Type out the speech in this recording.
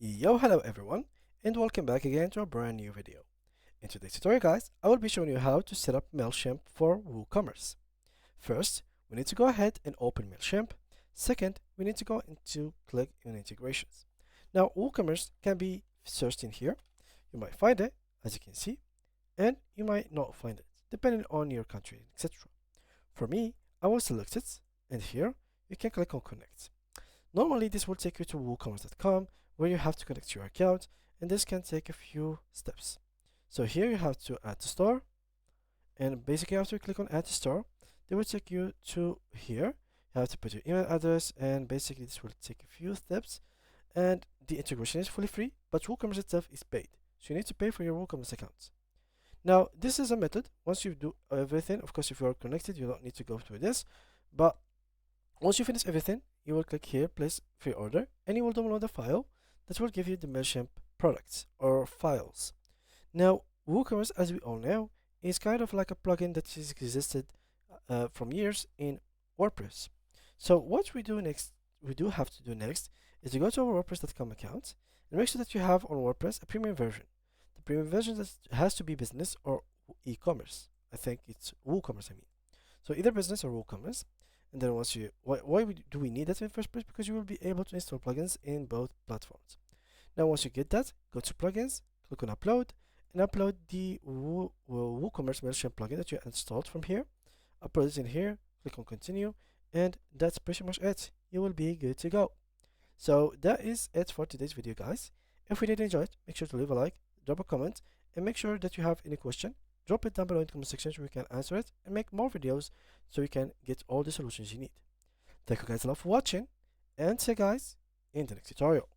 Yo, hello everyone, and welcome back again to a brand new video. In today's tutorial, guys, I will be showing you how to set up Mailchimp for WooCommerce. First, we need to go ahead and open Mailchimp. Second, we need to go into click on integrations. Now, WooCommerce can be searched in here. You might find it, as you can see, and you might not find it, depending on your country, etc. For me, I will select it, and here you can click on connect. Normally, this will take you to woocommerce.com where you have to connect your account, and this can take a few steps. So here you have to add to store, and basically after you click on add to store, they will take you to here. You have to put your email address, and basically this will take a few steps, and the integration is fully free, but WooCommerce itself is paid. So you need to pay for your WooCommerce account. Now, this is a method. Once you do everything, of course, if you are connected, you don't need to go through this, but once you finish everything, you will click here, place free order, and you will download a file that will give you the Mailchimp products or files. Now, WooCommerce, as we all know, is kind of like a plugin that has existed from years in WordPress. So what we do have to do next is to go to our WordPress.com account and make sure that you have on WordPress a premium version. The premium version that has to be business or e-commerce. I think it's WooCommerce, I mean. So either business or WooCommerce. And then once you, do we need that in the first place? Because you will be able to install plugins in both platforms. Now, once you get that, go to plugins, click on upload, and upload the WooCommerce Mailchimp plugin that you installed from here. Upload it in here, click on continue, and that's pretty much it. You will be good to go. So that is it for today's video, guys. If you did enjoy it, make sure to leave a like, drop a comment, and make sure that you have any question, drop it down below in the comment section so we can answer it and make more videos so you can get all the solutions you need. Thank you guys a lot for watching, and see you guys in the next tutorial.